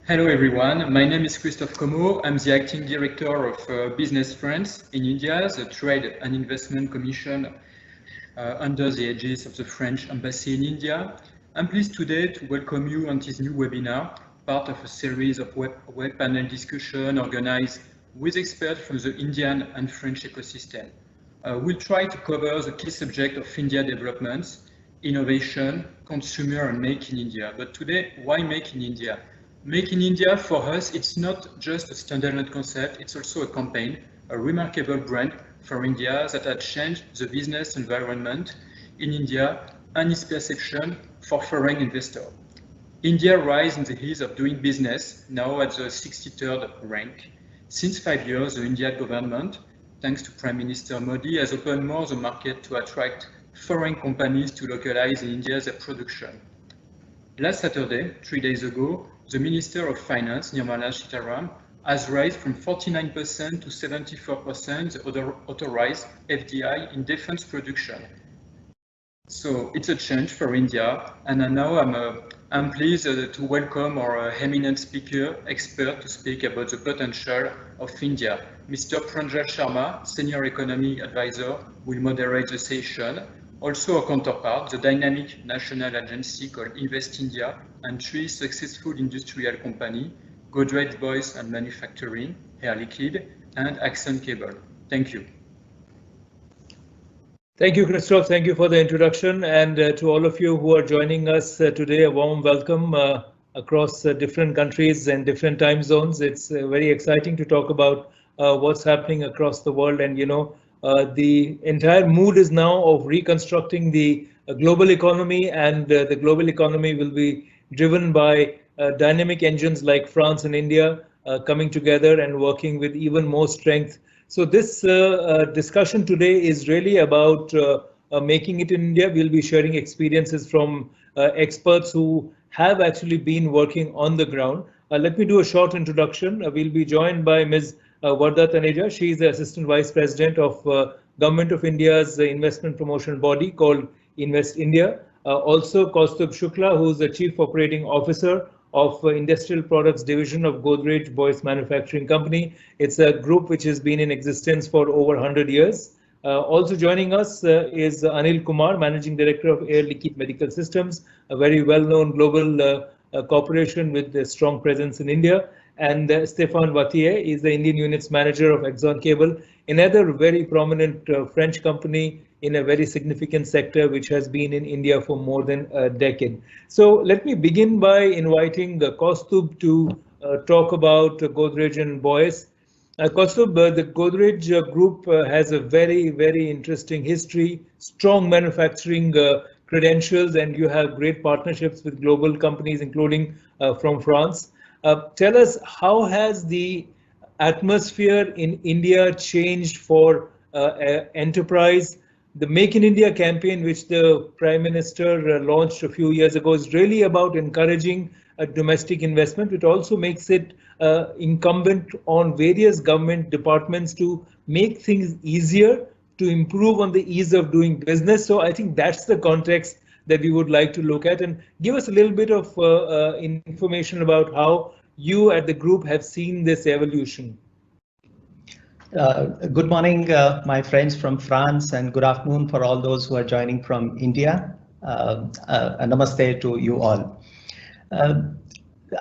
Hello everyone, my name is Christophe Como. I'm the acting director of Business France in India, the Trade and Investment Commission under the aegis of the French Embassy in India. I'm pleased today to welcome you on this new webinar, part of a series of web panel discussion organized with experts from the Indian and French ecosystem. We'll try to cover the key subject of India developments, innovation, consumer and make in India. But today, why make in India? Make in India, for us, it's not just a standalone concept, it's also a campaign, a remarkable brand for India that had changed the business environment in India and its perception for foreign investors. India rise in the ease of doing business, now at the 63rd rank. Since 5 years, the Indian government, thanks to Prime Minister Modi, has opened more the market to attract foreign companies to localize in India their production. Last Saturday, 3 days ago, the Minister of Finance, Nirmala Sitharaman, has raised from 49% to 74% the authorized FDI in defense production. So it's a change for India, and now I'm pleased to welcome our eminent speaker, expert to speak about the potential of India. Mr. Pranjal Sharma, Senior Economic Advisor, will moderate the session. Also a counterpart, the dynamic national agency called Invest India, and 3 successful industrial companies, Godrej Boys and Manufacturing, Air Liquide, and Axon Cable. Thank you. Thank you, Christophe. Thank you for the introduction. And to all of you who are joining us today, a warm welcome across different countries and different time zones. It's very exciting to talk about what's happening across the world. And, the entire mood is now of reconstructing the global economy, and the global economy will be driven by dynamic engines like France and India coming together and working with even more strength. So this discussion today is really about making it in India. We'll be sharing experiences from experts who have actually been working on the ground. Let me do a short introduction. We'll be joined by Ms. Varda Taneja. She is the Assistant Vice President of Government of India's investment promotion body called Invest India. Also Kaustubh Shukla, who is the Chief Operating Officer of Industrial Products Division of Godrej Boys Manufacturing Company. It's a group which has been in existence for over 100 years. Also joining us is Anil Kumar, Managing Director of Air Liquide Medical Systems, a very well-known global corporation with a strong presence in India. And Stéphane Wattier is the Indian Units Manager of Axon Cable, another very prominent French company in a very significant sector which has been in India for more than a decade. So let me begin by inviting Kaustubh to talk about Godrej and Boys. Kaustubh, the Godrej Group has a very, very interesting history, strong manufacturing credentials, and you have great partnerships with global companies, including from France. Tell us, how has the atmosphere in India changed for enterprise? The Make in India campaign, which the Prime Minister launched a few years ago, is really about encouraging domestic investment. It also makes it incumbent on various government departments to make things easier, to improve on the ease of doing business. So I think that's the context that we would like to look at, and give us a little bit of information about how you at the group have seen this evolution. Good morning, my friends from France, and good afternoon for all those who are joining from India. Namaste to you all.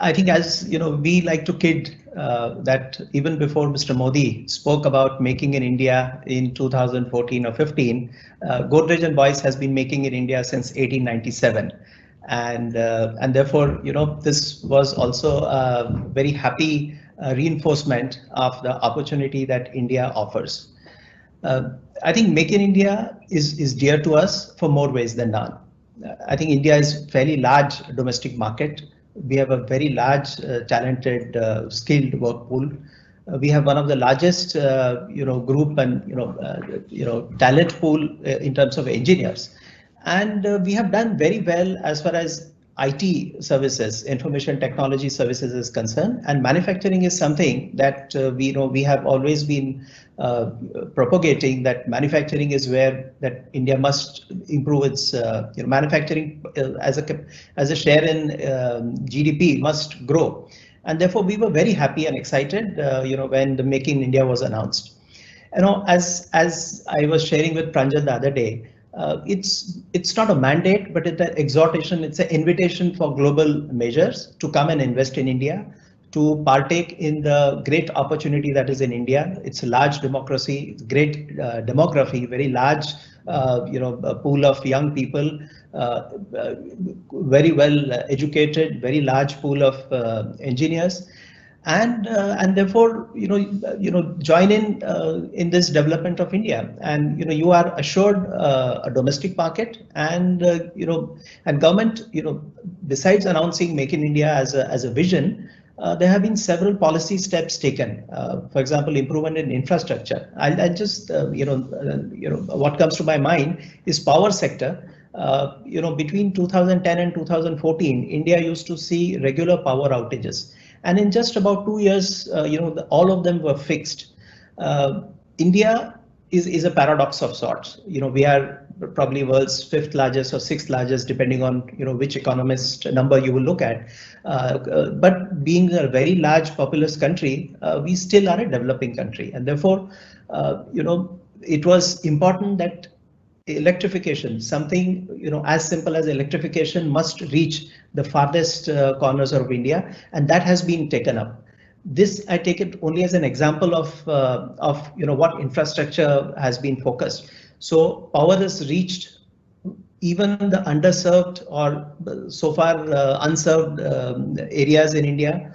I think, as you know, we like to kid that even before Mr. Modi spoke about making in India in 2014 or 15, Godrej and Boys has been making in India since 1897. And therefore, this was also a very happy reinforcement of the opportunity that India offers. I think Make in India is dear to us for more ways than none. I think India is a fairly large domestic market. We have a very large, talented, skilled work pool. We have one of the largest, group and talent pool in terms of engineers, and we have done very well as far as IT services, information technology services is concerned, and manufacturing is something that we have always been propagating, that manufacturing is where that India must improve its manufacturing as a share in GDP must grow. And therefore, we were very happy and excited, when the Make in India was announced. As I was sharing with Pranjal the other day, it's not a mandate, but it's an exhortation. It's an invitation for global measures to come and invest in India, to partake in the great opportunity that is in India. It's a large democracy, great demography, very large, a pool of young people, very well educated, very large pool of engineers. And therefore, join in this development of India, and you are assured a domestic market, and and government, besides announcing Make in India as a vision, there have been several policy steps taken. For example, improvement in infrastructure. I'll just what comes to my mind is power sector. Between 2010 and 2014, India used to see regular power outages. And in just about 2 years, all of them were fixed. India is a paradox of sorts. We are probably world's 5th largest or 6th largest, depending on which economist number you will look at. But being a very large populous country, we still are a developing country, and therefore, it was important that electrification, something as simple as electrification, must reach the farthest corners of India, and that has been taken up. This, I take it only as an example of what infrastructure has been focused. So power has reached even the underserved or so far unserved areas in India.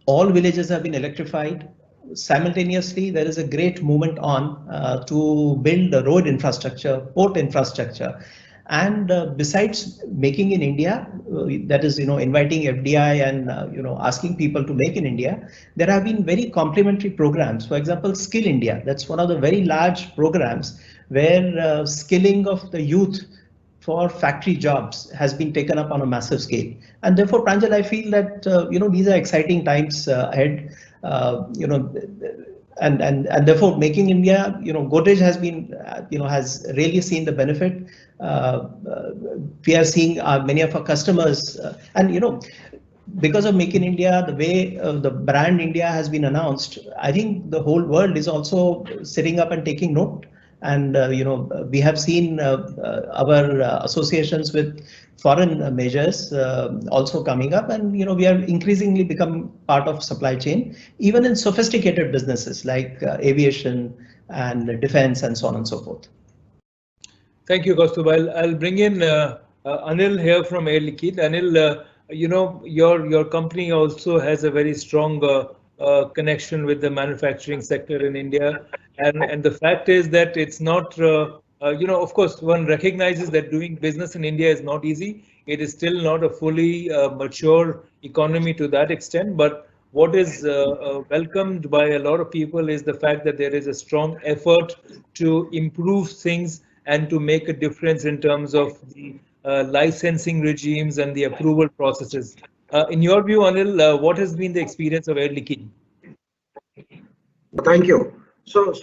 All villages have been electrified. Simultaneously, there is a great movement on to build a road infrastructure, port infrastructure, and besides making in India, that is, inviting FDI and asking people to make in India, there have been very complementary programs. For example, Skill India. That's one of the very large programs where skilling of the youth for factory jobs has been taken up on a massive scale. And therefore, Pranjal, I feel that these are exciting times ahead. And therefore, making India, Godrej has been, has really seen the benefit. We are seeing many of our customers, and because of Make in India, the way the brand India has been announced, I think the whole world is also sitting up and taking note. And we have seen our associations with foreign measures also coming up, and we are increasingly become part of supply chain, even in sophisticated businesses like aviation and defense and so on and so forth. Thank you, Kaustubh. I'll bring in Anil here from Air Liquide. Anil, your company also has a very strong connection with the manufacturing sector in India, and the fact is that it's not, of course, one recognizes that doing business in India is not easy. It is still not a fully mature economy to that extent, but what is welcomed by a lot of people is the fact that there is a strong effort to improve things and to make a difference in terms of the licensing regimes and the approval processes. In your view, Anil, what has been the experience of Air Liquide? Thank you. So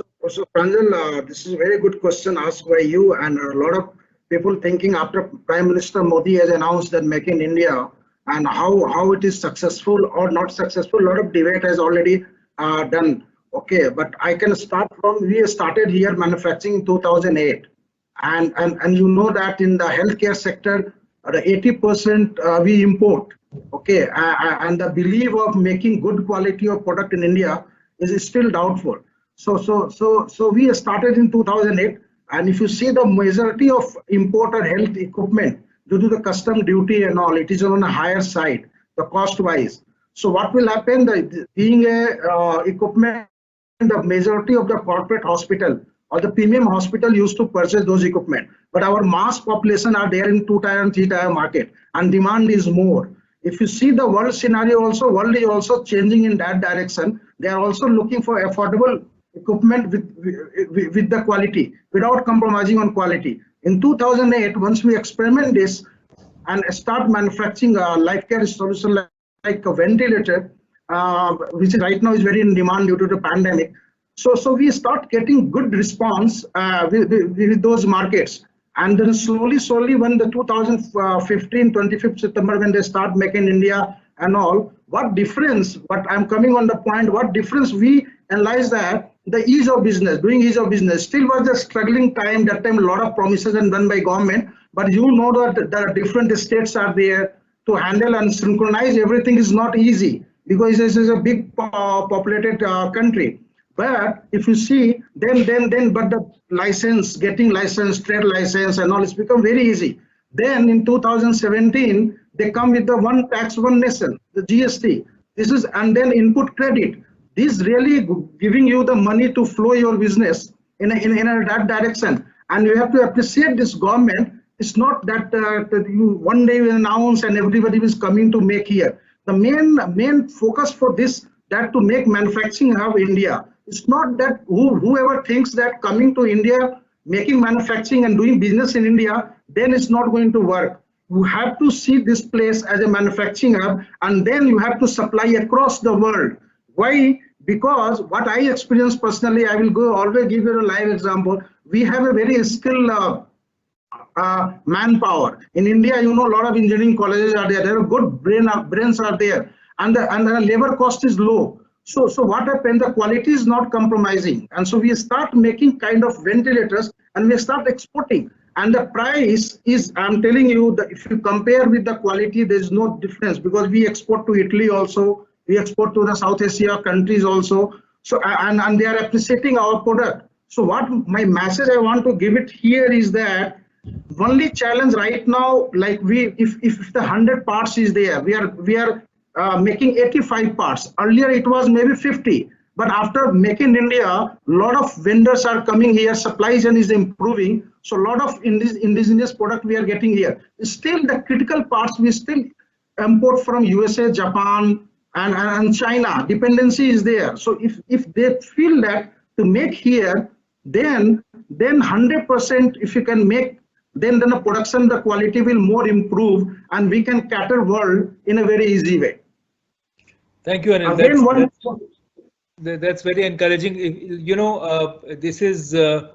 Pranjal, this is a very good question asked by you, and a lot of people thinking after Prime Minister Modi has announced that Make in India and how it is successful or not successful, a lot of debate has already done. Okay, but I can start from, we started here manufacturing in 2008, and that in the healthcare sector, the 80% we import. Okay, and the belief of making good quality of product in India is still doubtful. So we started in 2008, and if you see the majority of imported health equipment due to the custom duty and all, it is on a higher side, the cost wise. So what will happen, being a equipment, the majority of the corporate hospital or the premium hospital used to purchase those equipment, but our mass population are there in 2-tier and 3-tier market, and demand is more. If you see the world scenario also, world is also changing in that direction. They are also looking for affordable equipment with the quality, without compromising on quality. In 2008, once we experiment this and start manufacturing a life care solution like a ventilator, which right now is very in demand due to the pandemic. So we start getting good response with those markets. And then slowly when the 2015, 25th September, when they start making India and all, what difference, what I'm coming on the point, what difference we analyze that the ease of business, doing ease of business still was a struggling time. That time a lot of promises and done by government, but you know that the different states are there to handle and synchronize everything is not easy because this is a big populated country. But if you see, but the license, getting license, trade license and all, it's become very easy. Then in 2017, they come with the one tax, one nation, the GST. This is, and then input credit. This really giving you the money to flow your business in that direction. And you have to appreciate this government. It's not that you one day will announce and everybody is coming to make here. The main focus for this, that to make manufacturing hub India. It's not that whoever thinks that coming to India, making manufacturing and doing business in India, then it's not going to work. You have to see this place as a manufacturing hub, and then you have to supply across the world. Why? Because what I experienced personally, I will always give you a live example. We have a very skilled manpower. In India, you know, a lot of engineering colleges are there. There are good brains are there, and the labor cost is low. So what happened? The quality is not compromising, and so we start making kind of ventilators, and we start exporting. And the price is, I'm telling you, that if you compare with the quality, there's no difference because we export to Italy also, we export to the South Asia countries also. So and they are appreciating our product. So what my message I want to give it here is that only challenge right now, like if the 100 parts is there, we are making 85 parts. Earlier it was maybe 50. But after Make in India, a lot of vendors are coming here, supply chain is improving. So a lot of indigenous product we are getting here. Still the critical parts we still import from USA, Japan, and China. Dependency is there. So if they feel that to make here, then 100% if you can make, then the production, the quality will more improve, and we can cater world in a very easy way. Thank you, Anil. That's very encouraging. You know, this is a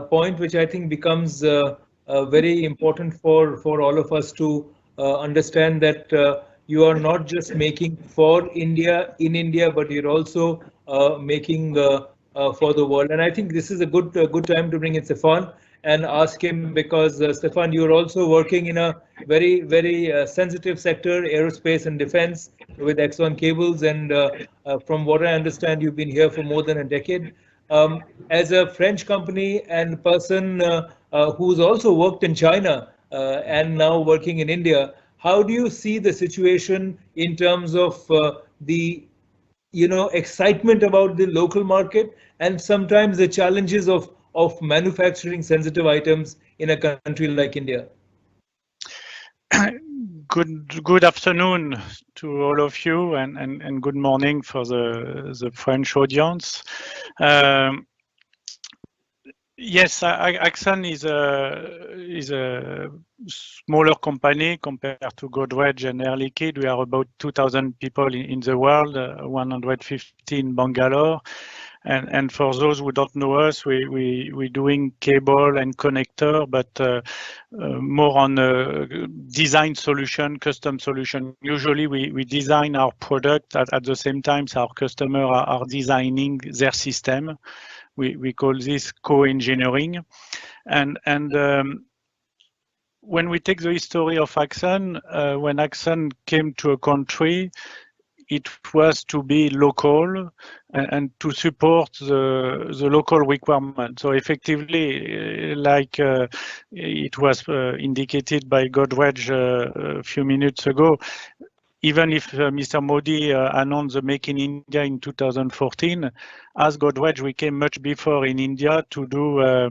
point which I think becomes very important for all of us to understand that you are not just making for India in India, but you're also making for the world. And I think this is a good time to bring in Stefan and ask him, because Stefan, you're also working in a very sensitive sector, aerospace and defense, with Exxon Cables, and from what I understand, you've been here for more than a decade. As a French company and person who's also worked in China and now working in India, how do you see the situation in terms of the excitement about the local market and sometimes the challenges of manufacturing sensitive items in a country like India? Good afternoon to all of you, and good morning for the French audience. Yes, Axon is a smaller company compared to Godrej and Air Liquide. We are about 2,000 people in the world, 150 in Bangalore. And for those who don't know us, we're doing cable and connector, but more on a design solution, custom solution. Usually we design our product at the same time our customers are designing their system. We call this co-engineering. And when we take the history of Axon, when Axon came to a country, it was to be local and to support the local requirement. So effectively, like it was indicated by Godrej a few minutes ago, even if Mr. Modi announced the Make in India in 2014, as Godrej, we came much before in India to do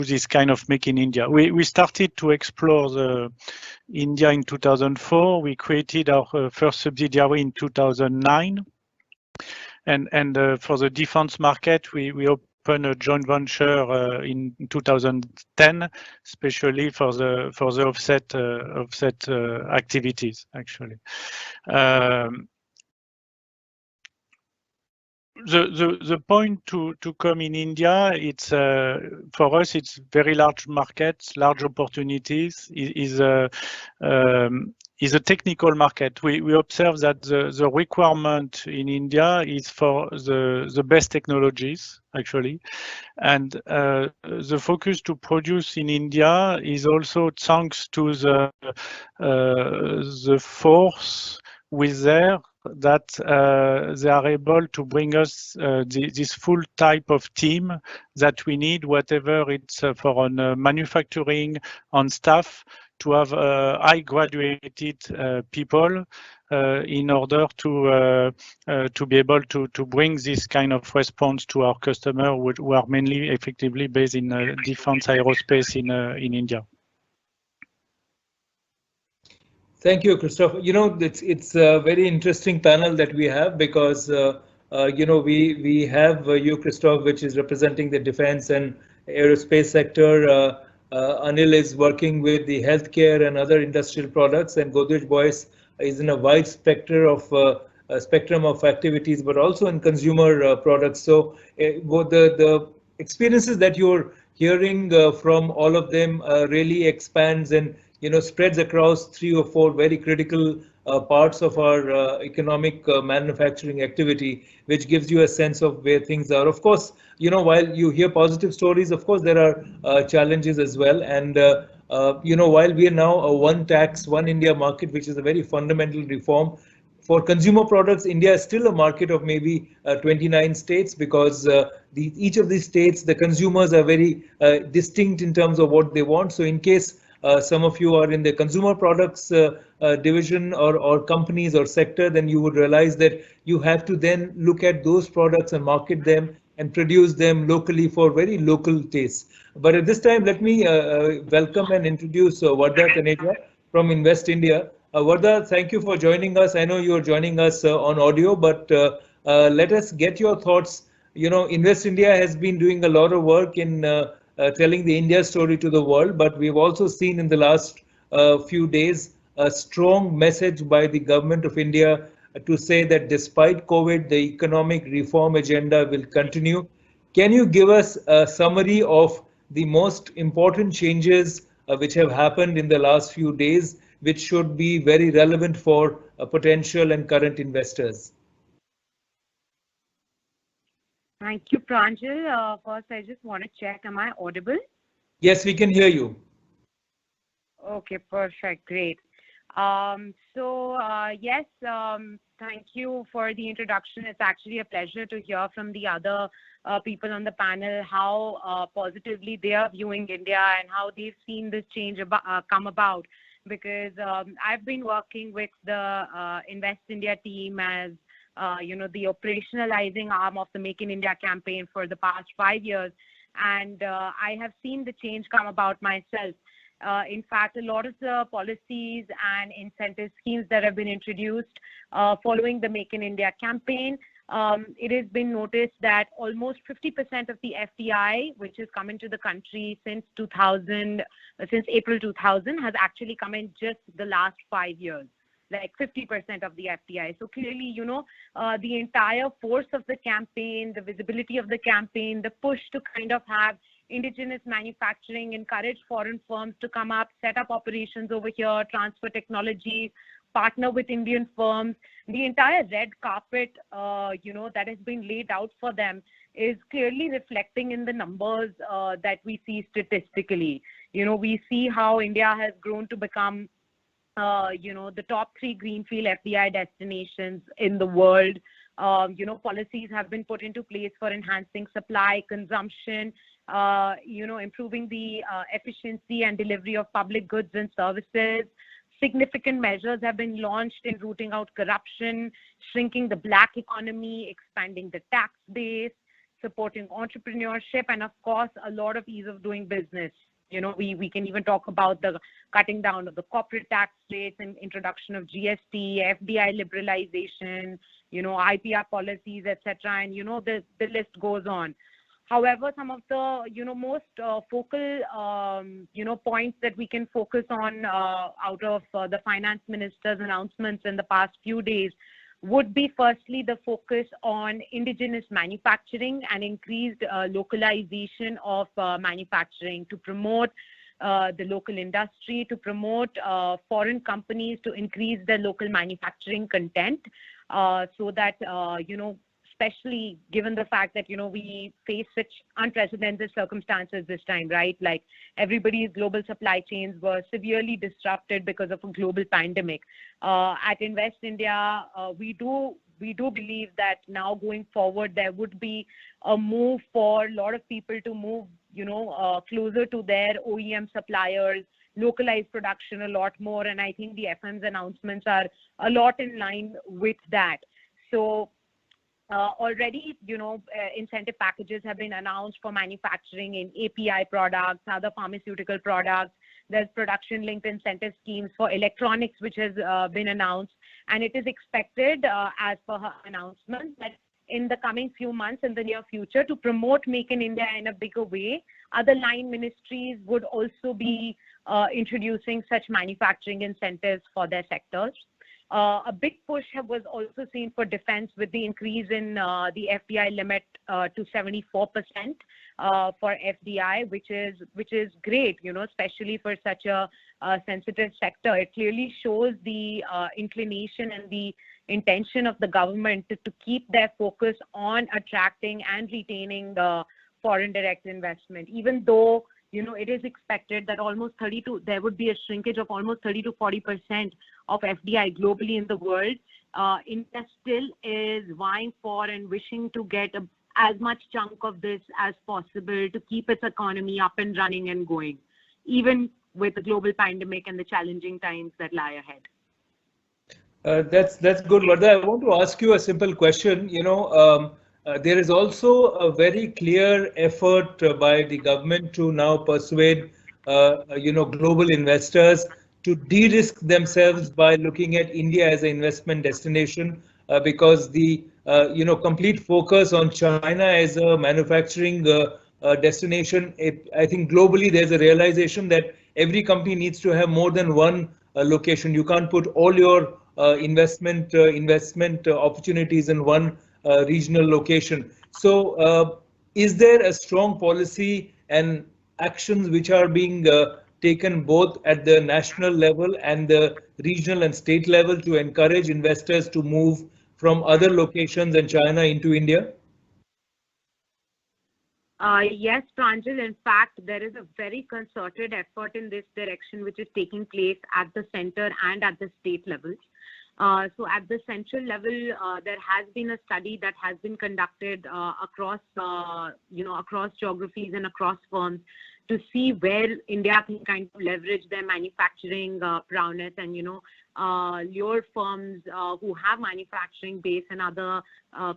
this kind of Make in India. We started to explore the India in 2004. We created our first subsidiary in 2009, and for the defense market, we opened a joint venture in 2010, especially for the offset activities. Actually, the point to come in India, it's for us, it's very large markets, large opportunities. is a technical market. We observe that the requirement in India is for the best technologies, actually. And the focus to produce in India is also thanks to the force with there that they are able to bring us this full type of team that we need, whatever it's for on manufacturing, on staff, to have high graduated people in order to be able to bring this kind of response to our customer, who are mainly effectively based in defense aerospace in India. Thank you, Christophe. You know, it's a very interesting panel that we have because you know, we have you, Christophe, which is representing the defense and aerospace sector. Anil is working with the healthcare and other industrial products, and Godrej Boyce is in a wide spectrum of activities, but also in consumer products. So the experiences that you're hearing from all of them really expands and, you know, spreads across 3 or 4 very critical parts of our economic manufacturing activity, which gives you a sense of where things are. Of course, you know, while you hear positive stories, of course, there are challenges as well. And, you know, while we are now a one tax, one India market, which is a very fundamental reform, for consumer products, India is still a market of maybe 29 states because each of these states, the consumers are very distinct in terms of what they want. So in case some of you are in the consumer products division or companies or sector, then you would realize that you have to then look at those products and market them and produce them locally for very local tastes. But at this time, let me welcome and introduce Vardha Taneja from Invest India. Vardha, thank you for joining us. I know you are joining us on audio, but let us get your thoughts. You know, Invest India has been doing a lot of work in telling the India story to the world, but we've also seen in the last few days a strong message by the government of India to say that despite COVID, the economic reform agenda will continue. Can you give us a summary of the most important changes which have happened in the last few days, which should be very relevant for potential and current investors? Thank you, Pranjal. First, I just want to check, am I audible? Yes, we can hear you. Okay, perfect, great. Yes, thank you for the introduction. It's actually a pleasure to hear from the other people on the panel how positively they are viewing India and how they've seen this change come about. Because I've been working with the Invest India team as you know, the operationalizing arm of the Make in India campaign for the past 5 years, and I have seen the change come about myself. In fact, a lot of the policies and incentive schemes that have been introduced following the Make in India campaign, it has been noticed that almost 50% of the FDI, which has come into the country since April 2000, has actually come in just the last 5 years. Like 50% of the FDI. So clearly, you know, the entire force of the campaign, the visibility of the campaign, the push to kind of have indigenous manufacturing, encourage foreign firms to come up, set up operations over here, transfer technology, partner with Indian firms. The entire red carpet, you know, that has been laid out for them is clearly reflecting in the numbers that we see statistically. You know, we see how India has grown to become you know, the top 3 greenfield FDI destinations in the world. You know, policies have been put into place for enhancing supply, consumption, you know, improving the efficiency and delivery of public goods and services. Significant measures have been launched in rooting out corruption, shrinking the black economy, expanding the tax base, supporting entrepreneurship, and of course, a lot of ease of doing business. You know, we can even talk about the cutting down of the corporate tax rates and introduction of GST, FDI liberalization, you know, IPR policies, etc. And, you know, the list goes on. However, some of the, you know, most focal, you know, points that we can focus on out of the finance minister's announcements in the past few days would be firstly the focus on indigenous manufacturing and increased localization of manufacturing to promote the local industry, to promote foreign companies to increase their local manufacturing content, so that, especially given the fact that, we face such unprecedented circumstances this time, right? Like everybody's global supply chains were severely disrupted because of a global pandemic. At Invest India, we do believe that now going forward, there would be a move for a lot of people to move, closer to their OEM suppliers, localize production a lot more. And I think the FM's announcements are a lot in line with that. So already, incentive packages have been announced for manufacturing in API products, other pharmaceutical products. There's production-linked incentive schemes for electronics, which has been announced. And it is expected, as per her announcement, that in the coming few months, in the near future, to promote Make in India in a bigger way, other line ministries would also be introducing such manufacturing incentives for their sectors. A big push was also seen for defense with the increase in the FDI limit to 74% for FDI, which is great, especially for such a sensitive sector. It clearly shows the inclination and the intention of the government to keep their focus on attracting and retaining the foreign direct investment, even though it is expected that there would be a shrinkage of almost 30 to 40% of FDI globally in the world. India still is vying for and wishing to get as much chunk of this as possible to keep its economy up and running and going, even with the global pandemic and the challenging times that lie ahead. That's good, Vardha. I want to ask you a simple question. There is also a very clear effort by the government to now persuade, global investors to de-risk themselves by looking at India as an investment destination, because the, complete focus on China as a manufacturing destination. I think globally there's a realization that every company needs to have more than one location. You can't put all your investment opportunities in one regional location. So is there a strong policy and actions which are being taken both at the national level and the regional and state level to encourage investors to move from other locations in China into India? Yes, Pranjal. In fact, there is a very concerted effort in this direction which is taking place at the center and at the state levels. So at the central level, there has been a study that has been conducted across geographies and across firms to see where India can kind of leverage their manufacturing prowess and, lure firms who have manufacturing base and other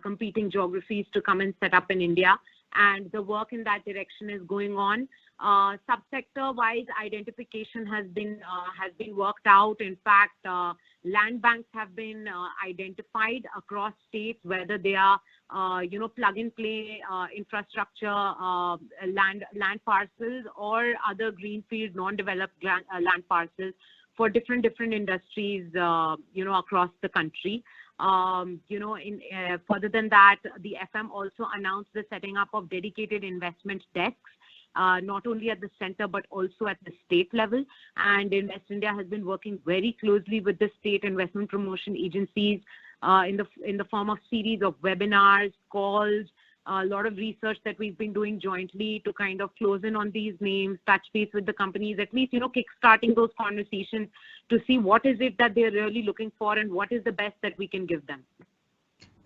competing geographies to come and set up in India. And the work in that direction is going on. Subsector-wise identification has been worked out. In fact, land banks have been identified across states, whether they are plug-and-play infrastructure land parcels or other greenfield non-developed land parcels for different industries across the country. Further than that, the FM also announced the setting up of dedicated investment desks, not only at the center but also at the state level. And Invest India has been working very closely with the state investment promotion agencies in the form of series of webinars, calls, a lot of research that we've been doing jointly to kind of close in on these names, touch base with the companies, at least, kickstarting those conversations to see what is it that they're really looking for and what is the best that we can give them.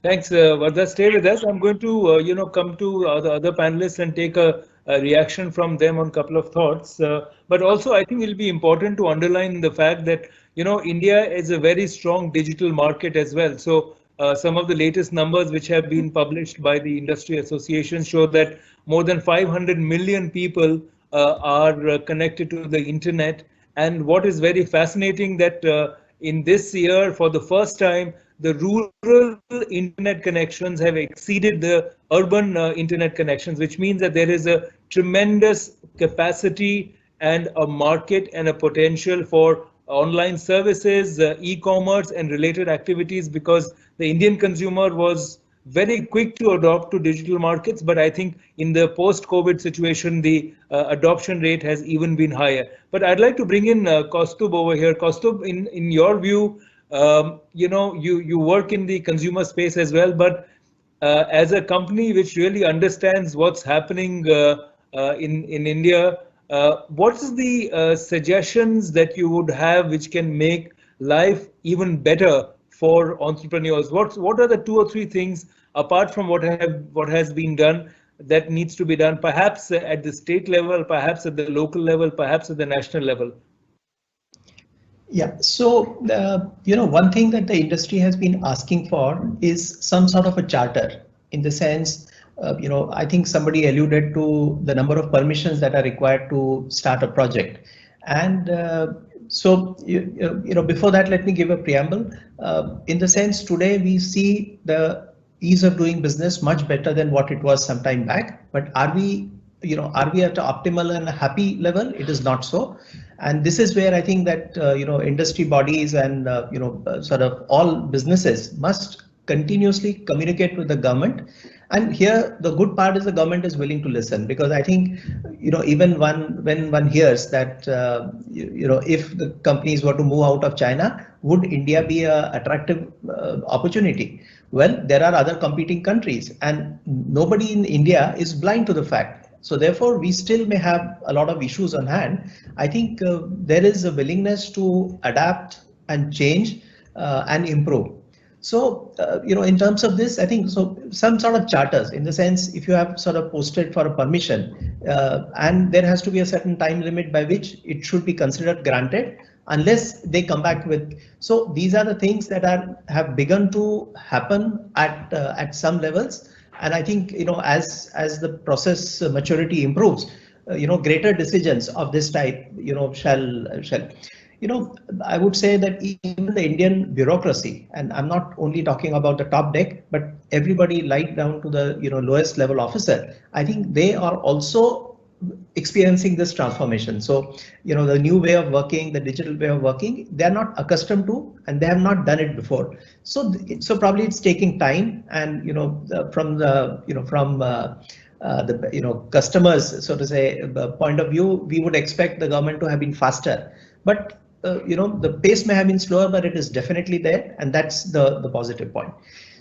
Thanks, Vardha. Stay with us. I'm going to come to the other panelists and take a reaction from them on a couple of thoughts. But also, I think it'll be important to underline the fact that, India is a very strong digital market as well. So some of the latest numbers which have been published by the industry association show that more than 500 million people are connected to the internet. And what is very fascinating that in this year, for the first time, the rural internet connections have exceeded the urban internet connections, which means that there is a tremendous capacity and a market and a potential for online services, e-commerce and related activities, because the Indian consumer was very quick to adopt to digital markets, but I think in the post-COVID situation, the adoption rate has even been higher. But I'd like to bring in Kaustubh over here. Kaustubh, in your view, you work in the consumer space as well, but as a company which really understands what's happening in India, what is the suggestions that you would have which can make life even better for entrepreneurs? What are the 2 or 3 things apart from what has been done that needs to be done, perhaps at the state level, perhaps at the local level, perhaps at the national level? Yeah, so one thing that the industry has been asking for is some sort of a charter, in the sense, I think somebody alluded to the number of permissions that are required to start a project. And so, before that, let me give a preamble. In the sense, today we see the ease of doing business much better than what it was some time back. But are we at an optimal and a happy level? It is not so. And this is where I think that industry bodies and sort of all businesses must continuously communicate with the government. And here the good part is the government is willing to listen, because I think even when one hears that if the companies were to move out of China, would India be an attractive opportunity? Well, there are other competing countries, and nobody in India is blind to the fact. So therefore, we still may have a lot of issues on hand. I think there is a willingness to adapt and change and improve. So, in terms of this, I think so some sort of charters, in the sense, if you have sort of posted for a permission and there has to be a certain time limit by which it should be considered granted, unless they come back with. So these are the things that have begun to happen at some levels. And I think, as the process maturity improves, greater decisions of this type, shall. I would say that even the Indian bureaucracy, and I'm not only talking about the top deck, but everybody right down to the lowest level officer, I think they are also experiencing this transformation. So, the new way of working, the digital way of working, they're not accustomed to, and they have not done it before. So probably it's taking time, and from the customers, so to say, point of view, we would expect the government to have been faster. But the pace may have been slower, but it is definitely there, and that's the positive point.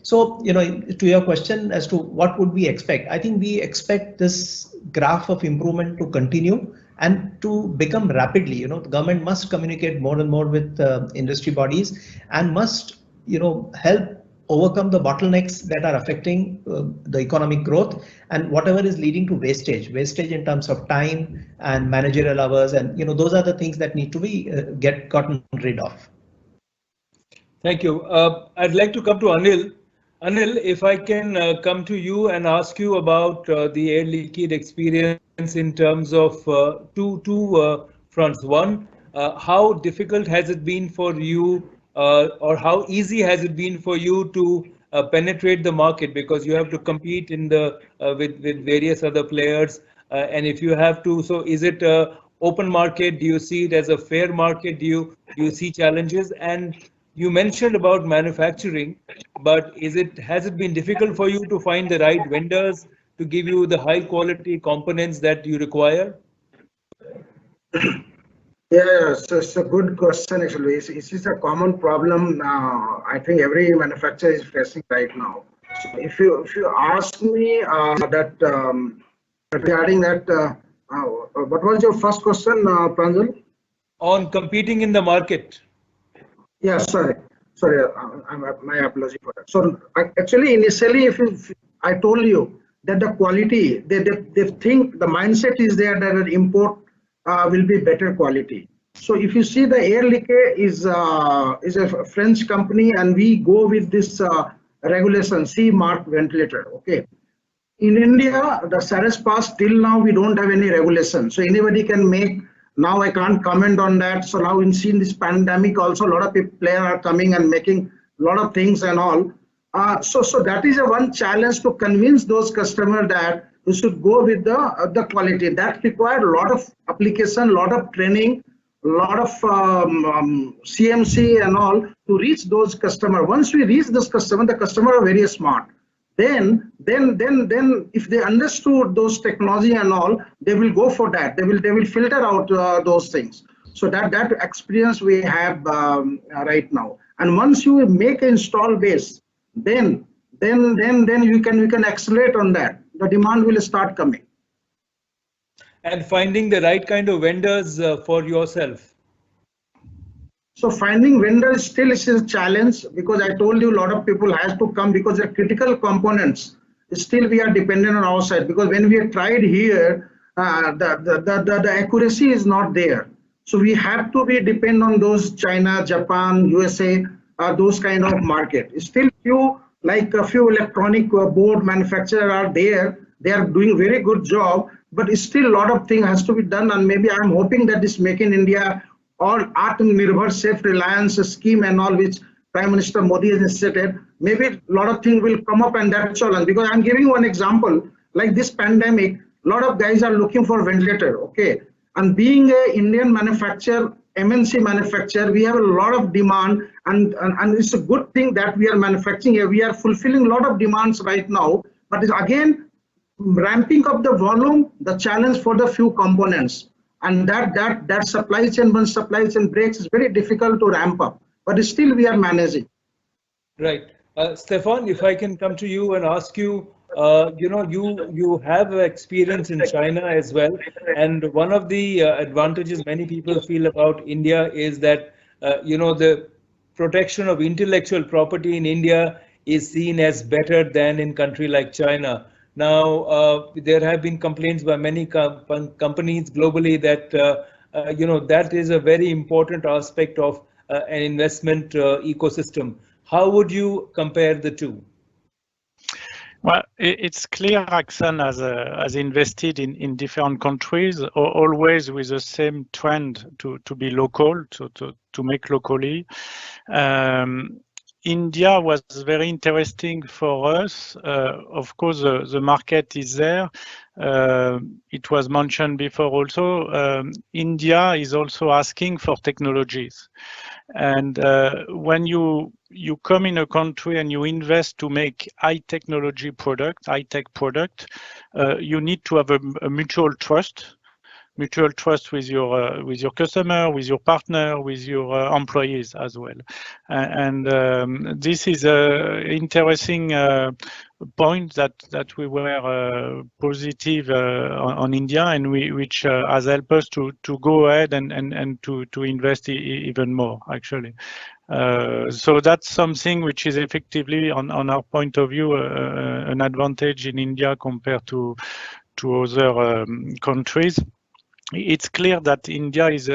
So, to your question as to what would we expect, I think we expect this graph of improvement to continue and to become rapidly. The government must communicate more and more with industry bodies, and must help overcome the bottlenecks that are affecting the economic growth, and whatever is leading to wastage in terms of time and managerial hours, and those are the things that need to be gotten rid of. Thank you. I'd like to come to Anil. Anil, if I can come to you and ask you about the Air Liquide experience in terms of two fronts. One, how difficult has it been for you, or how easy has it been for you to penetrate the market, because you have to compete in the with various other players, and if you have to, so is it a open market? Do you see it as a fair market? Do you see challenges? And you mentioned about manufacturing, but has it been difficult for you to find the right vendors to give you the high quality components that you require? Yeah, so it's a good question actually. It's a common problem I think every manufacturer is facing right now. So if you ask me regarding that, what was your first question, Pranjal? On competing in the market. Yeah, sorry, my apology for that. So actually, initially, I told you that the quality, they think the mindset is there that an import will be better quality. So if you see, the Air Liquide is a French company, and we go with this regulation C mark ventilator. Okay. In India, the saddest part, till now we don't have any regulation. So anybody can make. Now I can't comment on that. So now in this pandemic also, a lot of players are coming and making a lot of things and all. So that is one challenge, to convince those customers that you should go with the quality. That required a lot of application, a lot of training, a lot of CMC and all to reach those customers. Once we reach this customer, the customer are very smart. then if they understood those technology and all, they will go for that. They will filter out those things. So that experience we have right now. And once you make an install base, then you can accelerate on that. The demand will start coming. And finding the right kind of vendors for yourself. So finding vendors still is a challenge, because I told you a lot of people has to come, because the critical components still we are dependent on our side, because when we have tried here, the accuracy is not there. So we have to be depend on those China, Japan, USA, those kind of market. Still few, like a few electronic board manufacturers are there. They are doing very good job, but still a lot of thing has to be done. And maybe I'm hoping that this Make in India or Atmanirbhar self-reliance scheme and all, which Prime Minister Modi has initiated, maybe a lot of things will come up, and that's challenge. Because I'm giving one example, like this pandemic, a lot of guys are looking for ventilator, okay? And being a Indian manufacturer, MNC manufacturer, we have a lot of demand, and it's a good thing that we are manufacturing here. We are fulfilling a lot of demands right now, but it's again, ramping up the volume, the challenge for the few components. And that supply chain, once supply chain breaks, is very difficult to ramp up, but still we are managing. Right. Stefan, if I can come to you and ask you, you have experience in China as well, and one of the advantages many people feel about India is that the protection of intellectual property in India is seen as better than in country like China. Now, there have been complaints by many companies globally that that is a very important aspect of an investment ecosystem. How would you compare the two? Well, it's clear Axon has invested in different countries, always with the same trend to be local, to make locally. India was very interesting for us. Of course, the market is there. It was mentioned before also. India is also asking for technologies. And when you come in a country and you invest to make high tech product, you need to have a mutual trust with your customer, with your partner, with your employees as well. And this is an interesting point that we were positive on India, and which has helped us to go ahead and to invest even more, actually. So that's something which is effectively, on our point of view, an advantage in India compared to other countries. It's clear that India is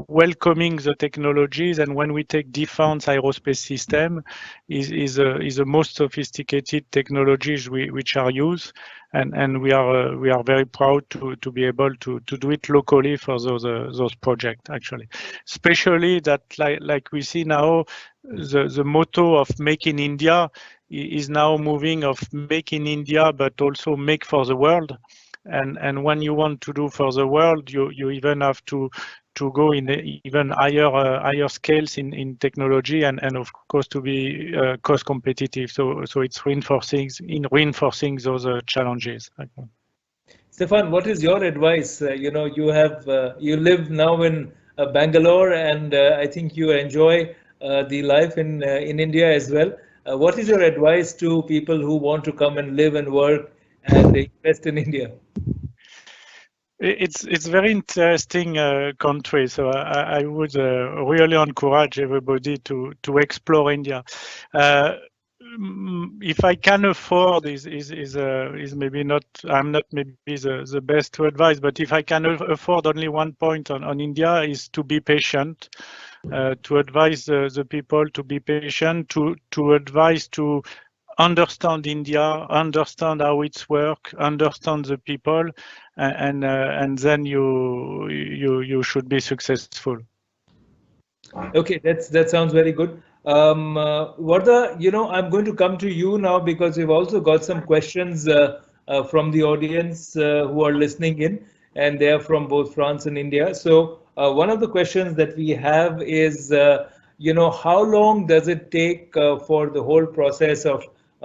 welcoming the technologies, and when we take defense aerospace system, is the most sophisticated technologies which are used, and we are very proud to be able to do it locally for those projects, actually. Especially that, like we see now, the motto of Make in India is now moving of Make in India, but also make for the world. And when you want to do for the world, you even have to go in even higher scales in technology, and of course to be cost competitive. So it's reinforcing those challenges. Stefan, what is your advice? You live now in Bangalore, and I think you enjoy the life in India as well. What is your advice to people who want to come and live and work and invest in India? It's very interesting country, so I would really encourage everybody to explore India. If I can afford, is maybe not. I'm not maybe the best to advise, but if I can afford only one point on India, is to be patient. To advise the people to be patient, to advise to understand India, understand how it's work, understand the people, and then you should be successful. Okay, that sounds very good. Varda, I'm going to come to you now, because we've also got some questions from the audience who are listening in, and they are from both France and India. So one of the questions that we have is, how long does it take for the whole process of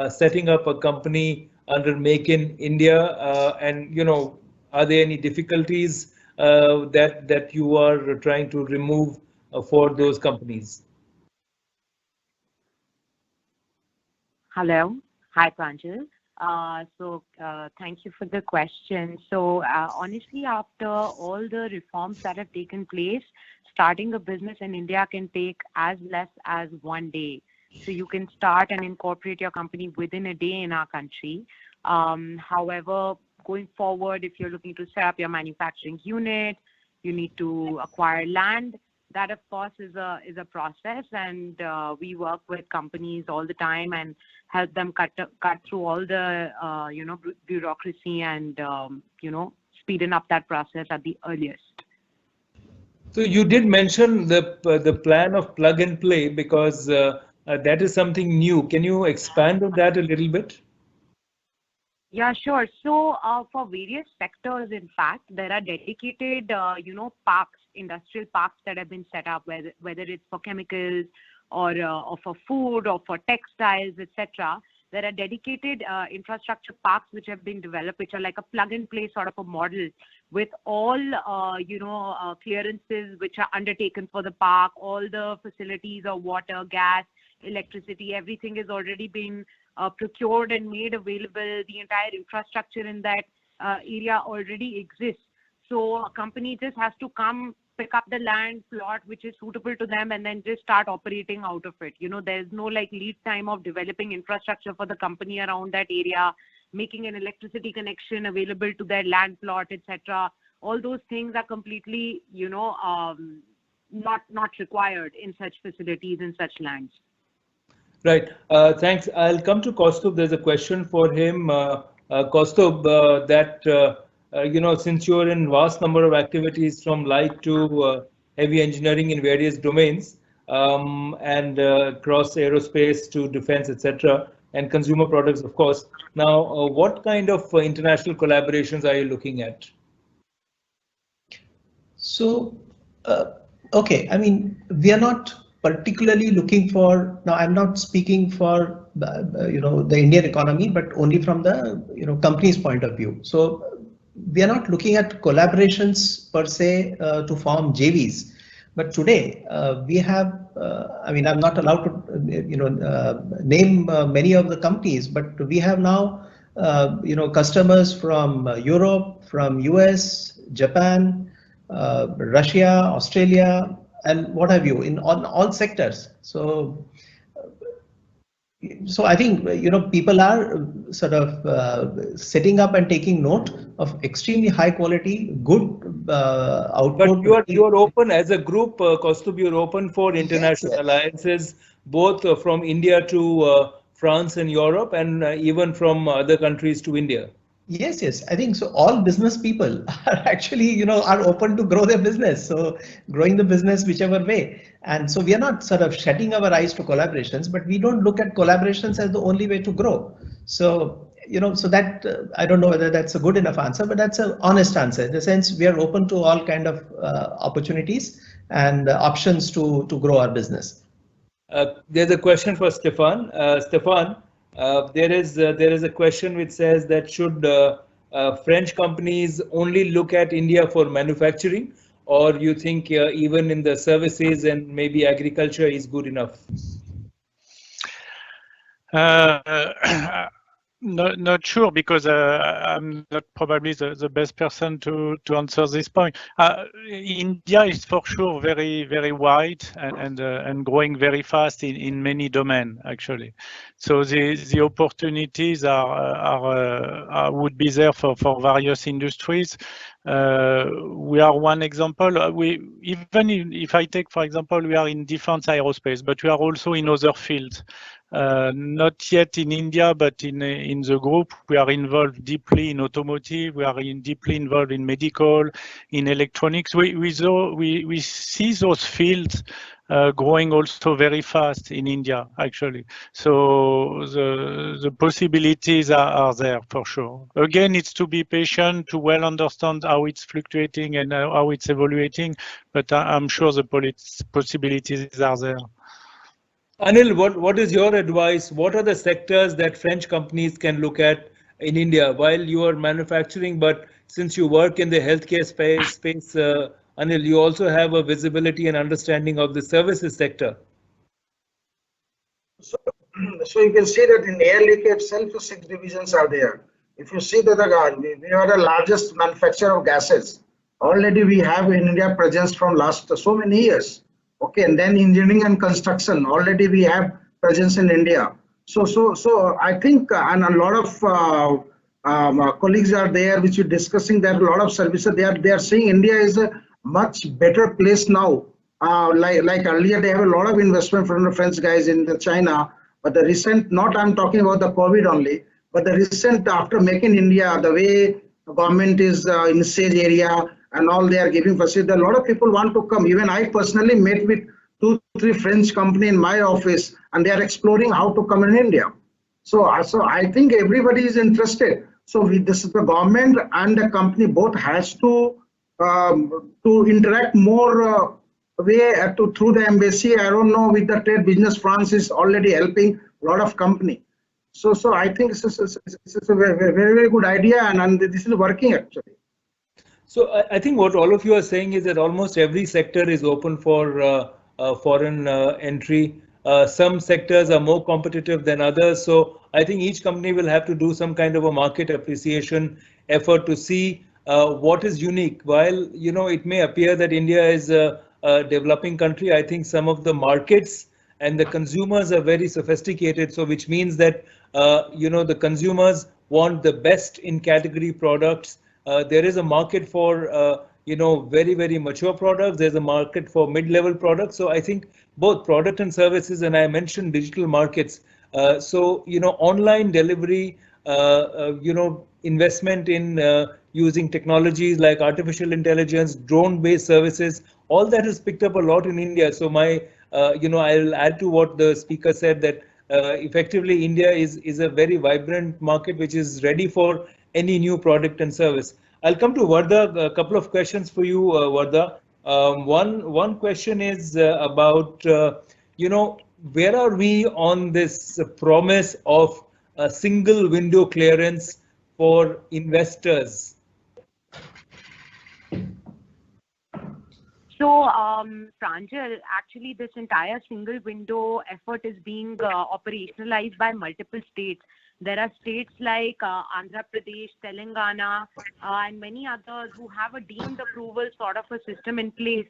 setting up a company under Make in India? And are there any difficulties that you are trying to remove for those companies? Hello. Hi, Pranjal. Thank you for the question. So honestly, after all the reforms that have taken place, starting a business in India can take as less as 1 day. So you can start and incorporate your company within a day in our country. However, going forward, if you're looking to set up your manufacturing unit, you need to acquire land. That, of course, is a process, and we work with companies all the time and help them cut through all the bureaucracy and speeden up that process at the earliest. So you did mention the plan of plug and play, because that is something new. Can you expand on that a little bit? Yeah, sure. So for various sectors, in fact, there are dedicated, parks, industrial parks that have been set up, whether it's for chemicals or for food or for textiles, etc. There are dedicated infrastructure parks which have been developed, which are like a plug and play sort of a model with all, clearances which are undertaken for the park, all the facilities of water, gas, electricity, everything is already been procured and made available. The entire infrastructure in that area already exists. So a company just has to come, pick up the land plot which is suitable to them, and then just start operating out of it. There's no lead time of developing infrastructure for the company around that area, making an electricity connection available to their land plot, etc. All those things are completely, not required in such facilities, in such lands. Right. Thanks. I'll come to Kaustubh. There's a question for him. Kaustubh, since you're in vast number of activities from light to heavy engineering in various domains, and across aerospace to defense, etc., and consumer products, of course. Now, what kind of international collaborations are you looking at? So, okay, I mean, we are not particularly looking for, now I'm not speaking for the Indian economy, but only from the company's point of view. So we are not looking at collaborations per se to form JVs, but today we have, I'm not allowed to name many of the companies, but we have now customers from Europe, from US, Japan, Russia, Australia, and what have you, on all sectors. So I think people are sort of setting up and taking note of extremely high quality, good output. But you are open as a group, Kaustubh. You're open for international alliances, both from India to France and Europe, and even from other countries to India. Yes, I think so. All business people are actually, are open to grow their business. So growing the business whichever way. And so we are not sort of shutting our eyes to collaborations, but we don't look at collaborations as the only way to grow. So, so that I don't know whether that's a good enough answer, but that's an honest answer, in the sense we are open to all kind of opportunities and options to grow our business. There's a question for Stefan. Stefan, there is a question which says that should French companies only look at India for manufacturing, or you think even in the services and maybe agriculture is good enough? Not sure, because I'm not probably the best person to answer this point. India is for sure very, very wide and growing very fast in many domains, actually. So the opportunities are would be there for various industries. We are one example. Even if I take, for example, we are in defense aerospace, but we are also in other fields. Not yet in India, but in the group, we are involved deeply in automotive. We are deeply involved in medical, in electronics. We see those fields growing also very fast in India, actually. So the possibilities are there for sure. Again, it's to be patient, to well understand how it's fluctuating and how it's evaluating. But I'm sure the possibilities are there. Anil, what is your advice? What are the sectors that French companies can look at in India while you are manufacturing? But since you work in the healthcare space, Anil, you also have a visibility and understanding of the services sector. So, so you can see that in air leakage itself, 6 divisions are there. If you see that we are the largest manufacturer of gases. Already we have in India presence from last so many years. Okay, and then engineering and construction. Already we have presence in India. So I think, and a lot of colleagues are there, which we're discussing. There are a lot of services. They are saying India is a much better place now. Like earlier, they have a lot of investment from the French guys in the China, but the recent, not I'm talking about the COVID only, but the recent after making India, the way the government is in sage area and all, they are giving facility. A lot of people want to come. Even I personally met with 2-3 French company in my office, and they are exploring how to come in India. So I think everybody is interested. So this is the government and the company both has to interact more through the embassy. I don't know, with the trade business, France is already helping a lot of company. So I think it's a very good idea, and this is working actually. So I think what all of you are saying is that almost every sector is open for foreign entry. Some sectors are more competitive than others. So I think each company will have to do some kind of a market appreciation effort to see what is unique. While it may appear that India is a developing country, I think some of the markets and the consumers are very sophisticated. So which means that the consumers want the best in category products. There is a market for very, very mature products. There's a market for mid-level products. So I think both product and services, and I mentioned digital markets. So online delivery, investment in using technologies like artificial intelligence, drone-based services, all that has picked up a lot in India. So I'll add to what the speaker said, that effectively India is a very vibrant market which is ready for any new product and service. I'll come to Vardha. A couple of questions for you, Vardha. One question is about where are we on this promise of a single window clearance for investors? So, Pranjal, actually, this entire single window effort is being operationalized by multiple states. There are states like Andhra Pradesh, Telangana, and many others who have a deemed approval sort of a system in place.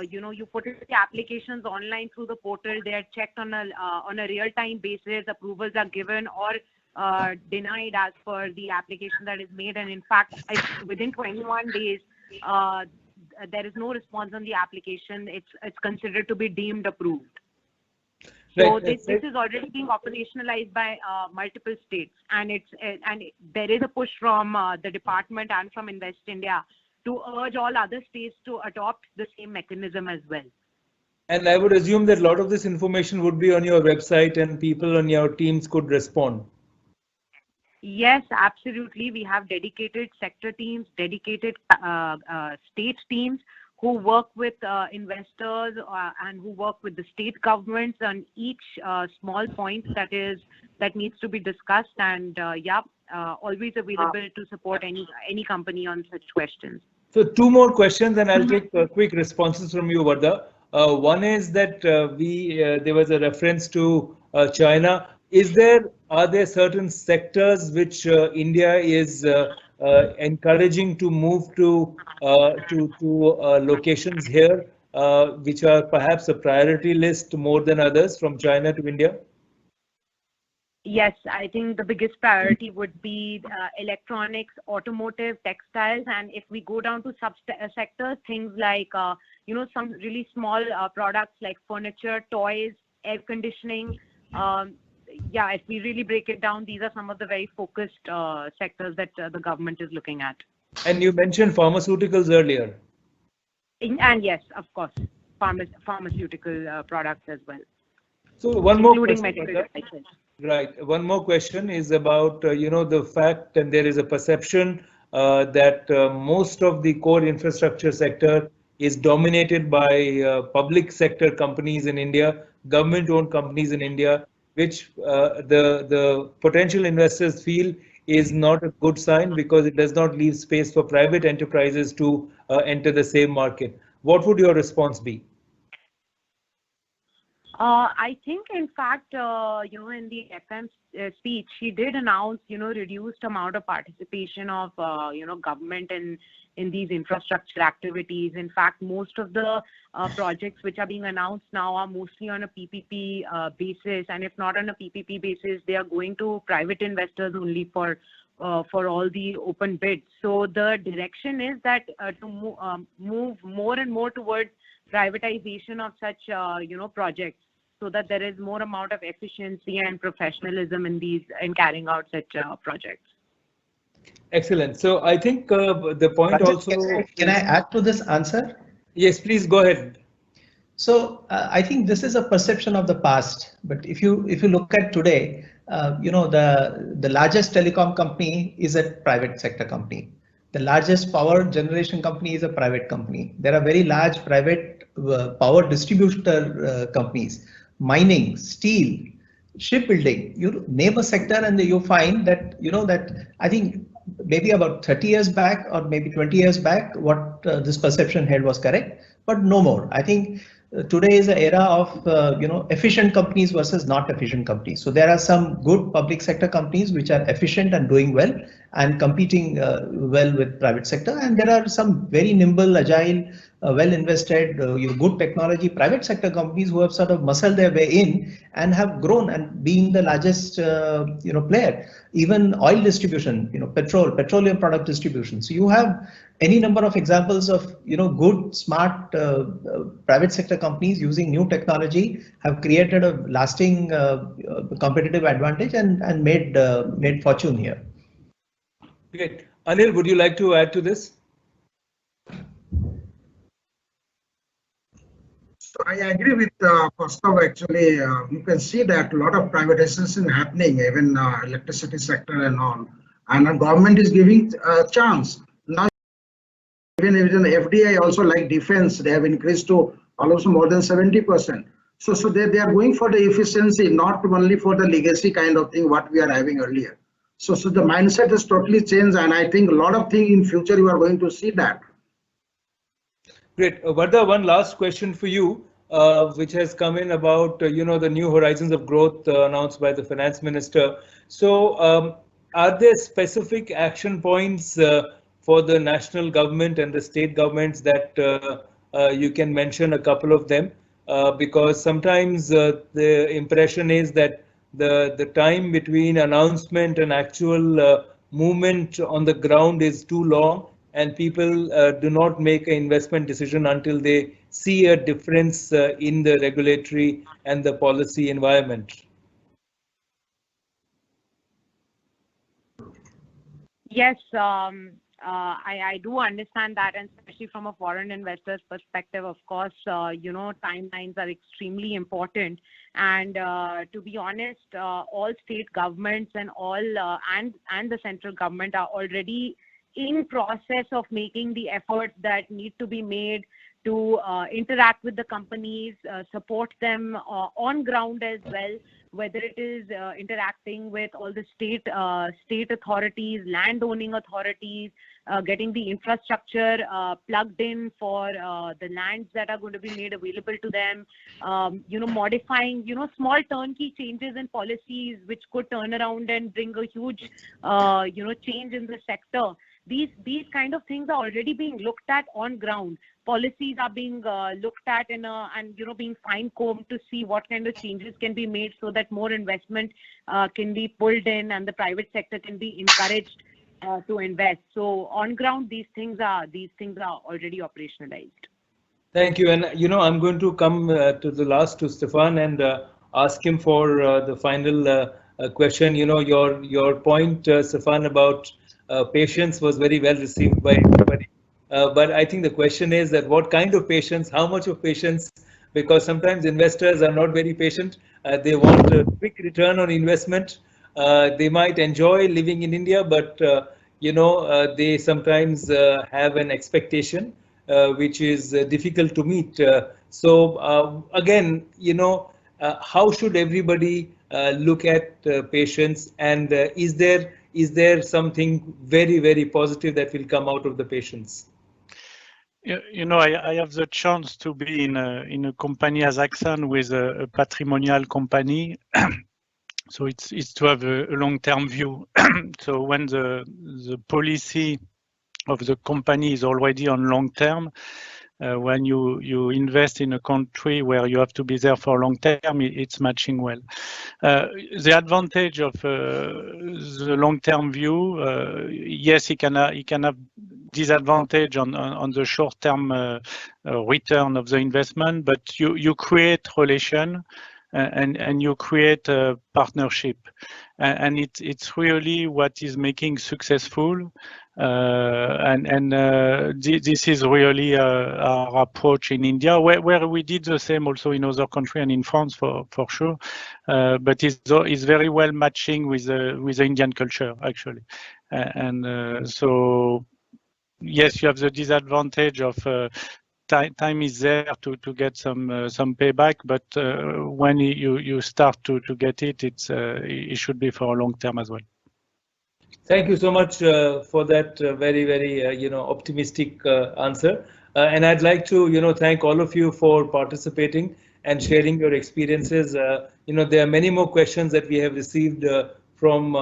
You put the applications online through the portal. They are checked on a real-time basis. Approvals are given or denied as per the application that is made. And in fact, within 21 days, there is no response on the application. It's considered to be deemed approved. So this is already being operationalized by multiple states, and there is a push from the department and from Invest India to urge all other states to adopt the same mechanism as well. And I would assume that a lot of this information would be on your website and people on your teams could respond. Yes, absolutely. We have dedicated sector teams, dedicated state teams who work with investors and who work with the state governments on each small point that needs to be discussed, and always available to support any company on such questions. So 2 more questions, and I'll take quick responses from you, Vardha. One is that there was a reference to China. Are there certain sectors which India is encouraging to move to locations here, which are perhaps a priority list more than others from China to India? Yes, I think the biggest priority would be electronics, automotive, textiles, and if we go down to sub-sectors, things like some really small products like furniture, toys, air conditioning. If we really break it down, these are some of the very focused sectors that the government is looking at. And you mentioned pharmaceuticals earlier. And yes, of course, pharmaceutical products as well. So one more question. Medical devices. Right. One more question is about the fact, and there is a perception that most of the core infrastructure sector is dominated by public sector companies in India, government-owned companies in India, which the potential investors feel is not a good sign because it does not leave space for private enterprises to enter the same market. What would your response be? I think, in fact, in the FM speech, he did announce, reduced amount of participation of, government in these infrastructure activities. In fact, most of the projects which are being announced now are mostly on a PPP basis, and if not on a PPP basis, they are going to private investors only for all the open bids. So the direction is that to move more and more towards privatization of such, projects, so that there is more amount of efficiency and professionalism in carrying out such projects. Excellent. So I think the point also. Can I add to this answer? Yes, please go ahead. So I think this is a perception of the past, but if you look at today, the largest telecom company is a private sector company. The largest power generation company is a private company. There are very large private power distributor companies, mining, steel, shipbuilding. You name a sector and you find that, that I think maybe about 30 years back or maybe 20 years back, what this perception had was correct, but no more. I think today is an era of efficient companies versus not efficient companies. So there are some good public sector companies which are efficient and doing well and competing well with private sector, and there are some very nimble, agile, well invested, good technology private sector companies who have sort of muscled their way in and have grown and being the largest player. Even oil distribution, petroleum product distribution. So you have any number of examples of good, smart private sector companies using new technology have created a lasting competitive advantage and made fortune here. Great. Anil, would you like to add to this? So I agree with Kostov. Actually, you can see that a lot of privatization happening, even electricity sector and all, and the government is giving a chance. Now, even FDI also, like defense, they have increased to almost more than 70%. So they are going for the efficiency, not only for the legacy kind of thing what we are having earlier. So the mindset has totally changed, and I think a lot of things in future you are going to see that. Great. Vardha, one last question for you, which has come in about the new horizons of growth announced by the finance minister. So are there specific action points for the national government and the state governments that you can mention a couple of them? Because sometimes the impression is that the time between announcement and actual movement on the ground is too long, and people do not make an investment decision until they see a difference in the regulatory and the policy environment. Yes, I do understand that, and especially from a foreign investor's perspective, of course, timelines are extremely important. And to be honest, all state governments and and the central government are already in process of making the efforts that need to be made to interact with the companies, support them on ground as well, whether it is interacting with all the state authorities, land owning authorities, getting the infrastructure plugged in for the lands that are going to be made available to them, modifying, small turnkey changes in policies which could turn around and bring a huge, change in the sector. These kind of things are already being looked at on ground. Policies are being looked at and being fine-combed to see what kind of changes can be made so that more investment can be pulled in and the private sector can be encouraged to invest. So on ground, these things are already operationalized. Thank you. And I'm going to come to the last to Stefan and ask him for the final question. Your point, Stefan, about patience was very well received by everybody. But I think the question is that what kind of patience, how much of patience, because sometimes investors are not very patient. They want a quick return on investment. They might enjoy living in India, but they sometimes have an expectation which is difficult to meet. So again, how should everybody look at patients, and is there something very, very positive that will come out of the patients? You know, I have the chance to be in a company as Axan with a patrimonial company. So it's to have a long-term view. So when the policy of the company is already on long term, when you invest in a country where you have to be there for long term, it's matching well. The advantage of the long-term view, yes, it can have disadvantage on the short-term return of the investment, but you create relation and you create a partnership, and it's really what is making successful. This is really our approach in India, where we did the same also in other countries and in France for sure, but it's very well matching with the Indian culture actually, so yes, you have the disadvantage of time is there to get some payback, but when you start to get it, it should be for a long term as well. Thank you so much for that very, very optimistic answer. And I'd like to thank all of you for participating and sharing your experiences. There are many more questions that we have received from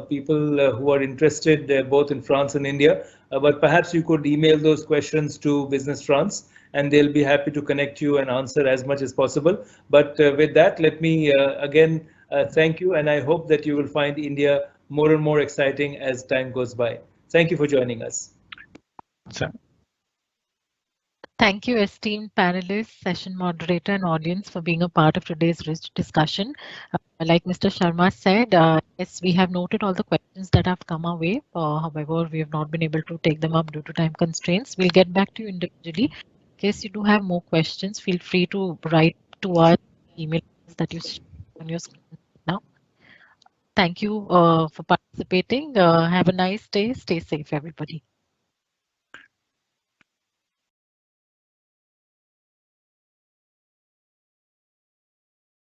people who are interested both in France and India. But perhaps you could email those questions to Business France, and they'll be happy to connect you and answer as much as possible. But with that, let me again thank you, and I hope that you will find India more and more exciting as time goes by. Thank you for joining us. Thank you, esteemed panelists, session moderator, and audience for being a part of today's rich discussion. Like Mr. Sharma said, yes, we have noted all the questions that have come our way. However, we have not been able to take them up due to time constraints. We'll get back to you individually. In case you do have more questions, feel free to write to our email that you see on your screen now. Thank you for participating. Have a nice day. Stay safe, everybody.